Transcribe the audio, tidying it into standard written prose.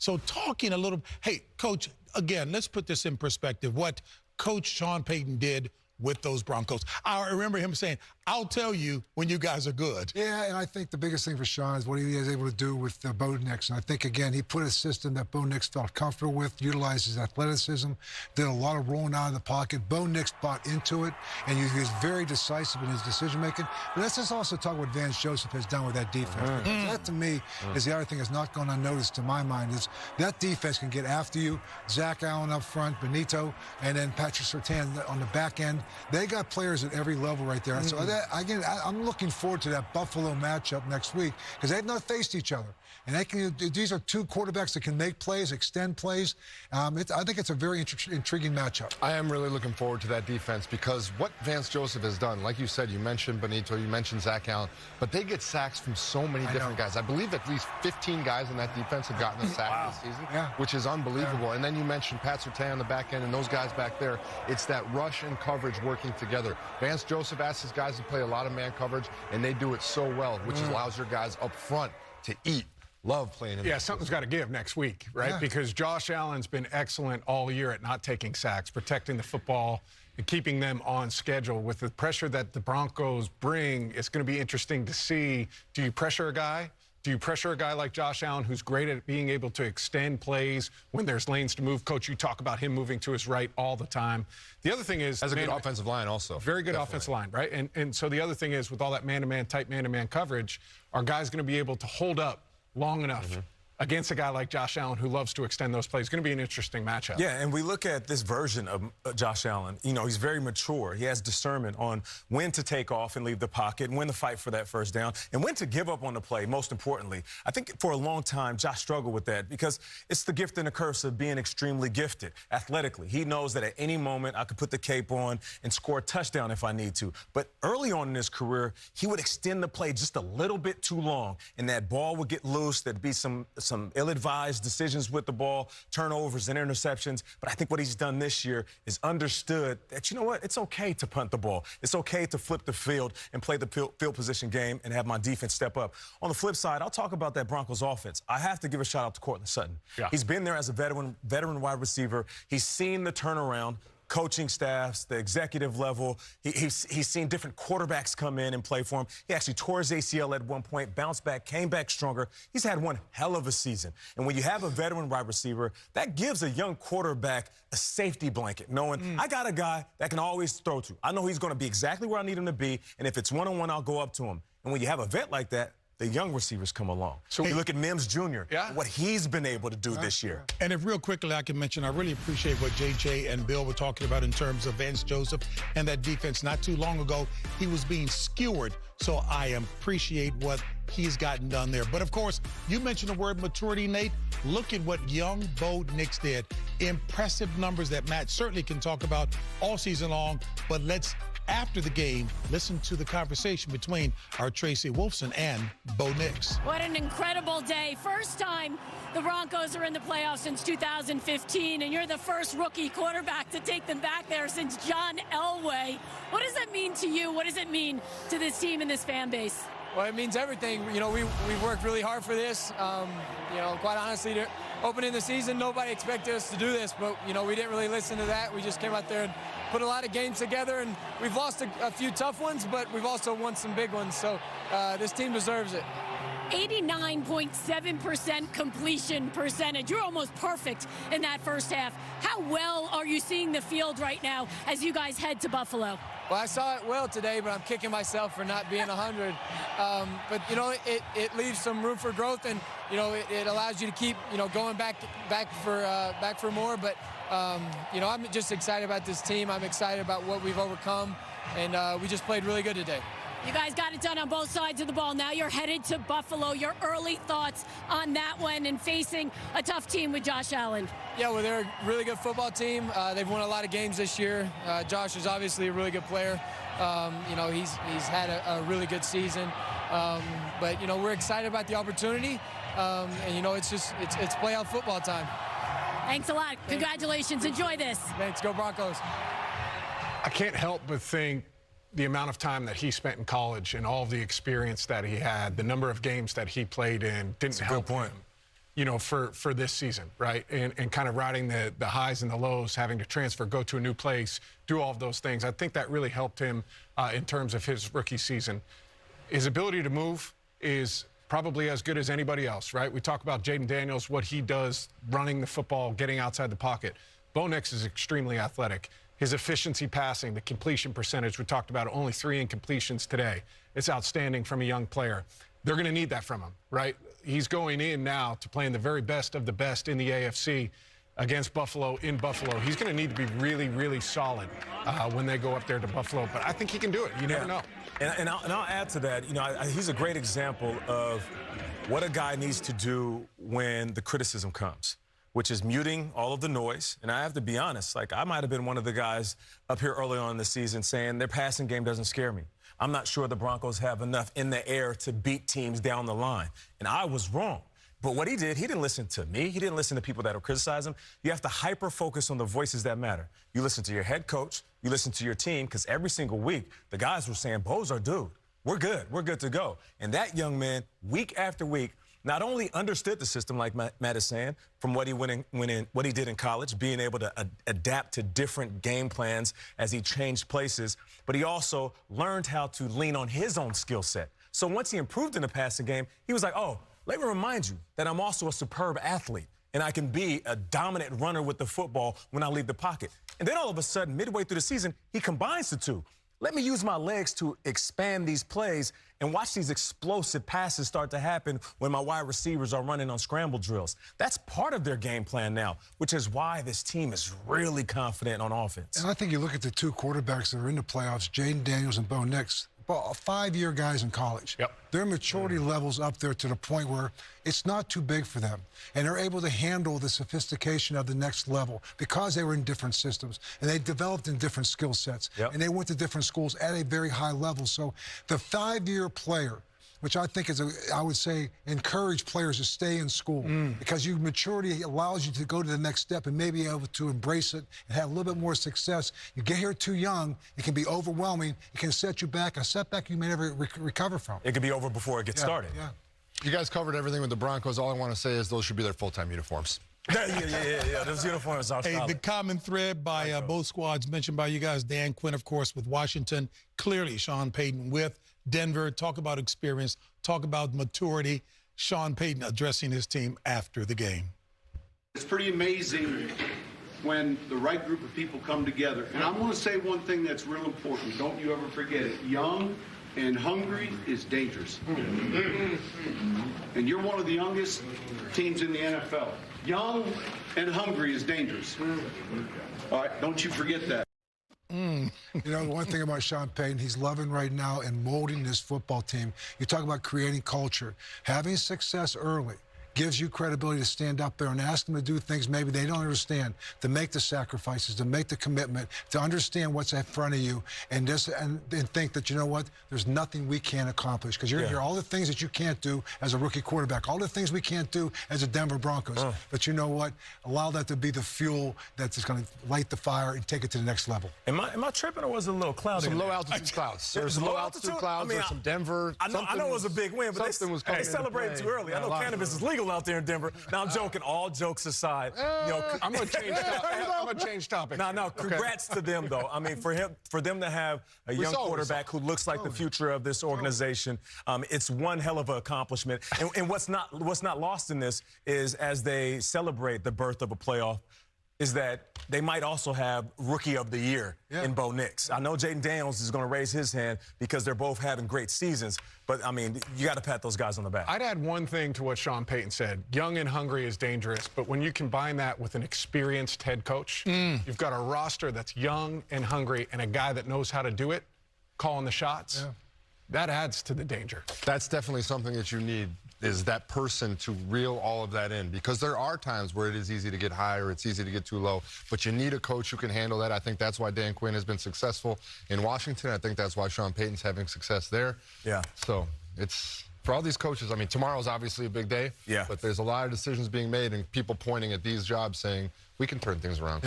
So talking a little, hey, Coach, again, let's put this in perspective, what Coach Sean Payton did with those Broncos. I remember him saying, I'll tell you when you guys are good. Yeah, and I think the biggest thing for Sean is what he was able to do with Bo Nix. And I think, again, he put a system that Bo Nix felt comfortable with, utilized his athleticism, did a lot of rolling out of the pocket. Bo Nix bought into it, and he was very decisive in his decision-making. But let's just also talk what Vance Joseph has done with that defense. That, to me, is the other thing that's not gone unnoticed to my mind, is that defense can get after you. Zach Allen up front, Benito, and then Patrick Surtain on the back end. They got players at every level right there. So again, I'm looking forward to that Buffalo matchup next week because they've not faced each other. And these are two quarterbacks that can make plays, extend plays. I think it's a very intriguing matchup. I am really looking forward to that defense because what Vance Joseph has done, like you said, you mentioned Benito, you mentioned Zach Allen, but they get sacks from so many different guys. I believe at least 15 guys in that defense have gotten a sack this season, which is unbelievable. And then you mentioned Pat Surtain on the back end and those guys back there. It's that rush and coverage working together. Vance Joseph asks his guys to play a lot of man coverage, and they do it so well, which allows your guys up front to eat. Love playing him. Yeah, something's got to give next week, right? Yeah. Because Josh Allen's been excellent all year at not taking sacks, protecting the football, and keeping them on schedule. With the pressure that the Broncos bring, it's going to be interesting to see, do you pressure a guy? Do you pressure a guy like Josh Allen, who's great at being able to extend plays when there's lanes to move? Coach, you talk about him moving to his right all the time. The other thing is... Has a good offensive line also. Very good offensive line, right? And so the other thing is, with all that man-to-man, tight man-to-man coverage, are guys going to be able to hold up long enough against a guy like Josh Allen who loves to extend those plays? It's going to be an interesting matchup. Yeah, and we look at this version of Josh Allen. You know, he's very mature. He has discernment on when to take off and leave the pocket, when to fight for that first down, and when to give up on the play, most importantly. I think for a long time, Josh struggled with that because it's the gift and the curse of being extremely gifted athletically. He knows that at any moment I could put the cape on and score a touchdown if I need to. But early on in his career, he would extend the play just a little bit too long, and that ball would get loose. There'd be some ill-advised decisions with the ball, turnovers and interceptions. But I think what he's done this year is understood that, you know what, it's okay to punt the ball. It's okay to flip the field and play the field position game and have my defense step up. On the flip side, I'll talk about that Broncos offense. I have to give a shout-out to Courtland Sutton. Yeah. He's been there as a veteran wide receiver. He's seen the turnaround. Coaching staffs, the executive level. He's seen different quarterbacks come in and play for him. He actually tore his ACL at one point, bounced back, came back stronger. He's had one hell of a season. And when you have a veteran wide receiver, that gives a young quarterback a safety blanket, knowing I got a guy that can always throw to. I know he's going to be exactly where I need him to be, and if it's one-on-one, I'll go up to him. And when you have a vet like that, the young receivers come along. So you look at Mims Jr., what he's been able to do this year. And if real quickly I can mention, I really appreciate what J.J. and Bill were talking about in terms of Vance Joseph and that defense. Not too long ago, he was being skewered. So I appreciate what he's gotten done there. But, of course, you mentioned the word maturity, Nate. Look at what young Bo Nix did. Impressive numbers that Matt certainly can talk about all season long. But let's, after the game, listen to the conversation between our Tracy Wolfson and Bo Nix. What an incredible day. First time the Broncos are in the playoffs since 2015, and you're the first rookie quarterback to take them back there since John Elway. What does that mean to you? What does it mean to this team and this fan base? Well, it means everything. You know, we've worked really hard for this. You know, quite honestly, opening the season, nobody expected us to do this, but, you know, we didn't really listen to that. We just came out there and put a lot of games together, and we've lost a few tough ones, but we've also won some big ones, so this team deserves it. 89.7% completion percentage. You're almost perfect in that first half. How well are you seeing the field right now as you guys head to Buffalo? Well, I saw it well today, but I'm kicking myself for not being 100. But, you know, it leaves some room for growth, and, you know, it allows you to keep, you know, going back for more. But, you know, I'm just excited about this team. I'm excited about what we've overcome, and we just played really good today. You guys got it done on both sides of the ball. Now you're headed to Buffalo. Your early thoughts on that one and facing a tough team with Josh Allen? Yeah, well, they're a really good football team. They've won a lot of games this year. Josh is obviously a really good player. You know, he's had a really good season. But, you know, we're excited about the opportunity. And, you know, it's playoff football time. Thanks a lot. Congratulations. Enjoy this. Thanks. Go Broncos. I can't help but think the amount of time that he spent in college and all of the experience that he had, the number of games that he played in, didn't help him for this season, right? And kind of riding the highs and the lows, having to transfer, go to a new place, do all of those things. I think that really helped him in terms of his rookie season. His ability to move is probably as good as anybody else, right? We talk about Jayden Daniels, what he does running the football, getting outside the pocket. Bo Nix is extremely athletic. His efficiency passing, the completion percentage, we talked about only 3 incompletions today. It's outstanding from a young player. They're going to need that from him, right? He's going in now to playing the very best of the best in the AFC against Buffalo in Buffalo. He's going to need to be really, really solid when they go up there to Buffalo. But I think he can do it. You never know. And I'll add to that, he's a great example of what a guy needs to do when the criticism comes, which is muting all of the noise. And I have to be honest, like, I might have been one of the guys up here early on in the season saying their passing game doesn't scare me. I'm not sure the Broncos have enough in the air to beat teams down the line. And I was wrong. But what he did, he didn't listen to me. He didn't listen to people that will criticize him. You have to hyper-focus on the voices that matter. You listen to your head coach. You listen to your team, because every single week, the guys were saying, Bo's our dude. We're good. We're good to go. And that young man, week after week, not only understood the system, like Matt is saying, from what he did in college, being able to adapt to different game plans as he changed places, but he also learned how to lean on his own skill set. So once he improved in the passing game, he was like, oh, let me remind you that I'm also a superb athlete, and I can be a dominant runner with the football when I leave the pocket. And then all of a sudden, midway through the season, he combines the two. Let me use my legs to expand these plays and watch these explosive passes start to happen when my wide receivers are running on scramble drills. That's part of their game plan now, which is why this team is really confident on offense. And I think you look at the 2 quarterbacks that are in the playoffs, Jayden Daniels and Bo Nix, 5-year guys in college. Yep. Their maturity level's up there to the point where it's not too big for them. And they're able to handle the sophistication of the next level because they were in different systems. And they developed in different skill sets. Yep. And they went to different schools at a very high level. So the 5-year player, which I think is, I would say, encourage players to stay in school because your maturity allows you to go to the next step and maybe able to embrace it and have a little bit more success. You get here too young, it can be overwhelming. It can set you back, a setback you may never recover from. It could be over before it gets started. Yeah. You guys covered everything with the Broncos. All I want to say is those should be their full-time uniforms. Yeah. Those uniforms are solid. The common thread by both squads mentioned by you guys, Dan Quinn, of course, with Washington, clearly Sean Payton with Denver. Talk about experience, talk about maturity. Sean Payton addressing his team after the game. It's pretty amazing when the right group of people come together. And I want to say one thing that's real important. Don't you ever forget it. Young and hungry is dangerous. And you're one of the youngest teams in the NFL. Young and hungry is dangerous. All right, don't you forget that. You know, one thing about Sean Payton, he's loving right now and molding this football team. You talk about creating culture. Having success early gives you credibility to stand up there and ask them to do things maybe they don't understand, to make the sacrifices, to make the commitment, to understand what's in front of you, and think that, you know what, there's nothing we can't accomplish. Because you're going to hear all the things that you can't do as a rookie quarterback, all the things we can't do as a Denver Broncos. But you know what? Allow that to be the fuel that's going to light the fire and take it to the next level. Am I tripping, or was it a little cloudy? Some low-altitude clouds. There's some low-altitude clouds. There's some Denver. I know it was a big win, but they celebrated too early. I know cannabis is legal out there in Denver. Now, I'm joking. All jokes aside, I'm going to change topic. No, congrats to them, though. I mean, for them to have a young quarterback who looks like the future of this organization, it's one hell of an accomplishment. And what's not lost in this is, as they celebrate the birth of a playoff, is that they might also have Rookie of the Year in Bo Nix. I know Jayden Daniels is going to raise his hand because they're both having great seasons, but, I mean, you got to pat those guys on the back. I'd add one thing to what Sean Payton said. Young and hungry is dangerous, but when you combine that with an experienced head coach, you've got a roster that's young and hungry and a guy that knows how to do it, calling the shots. That adds to the danger. That's definitely something that you need, is that person to reel all of that in, because there are times where it is easy to get high or it's easy to get too low, but you need a coach who can handle that. I think that's why Dan Quinn has been successful in Washington. I think that's why Sean Payton's having success there. Yeah. So it's, for all these coaches, I mean, tomorrow's obviously a big day, but there's a lot of decisions being made and people pointing at these jobs saying, we can turn things around.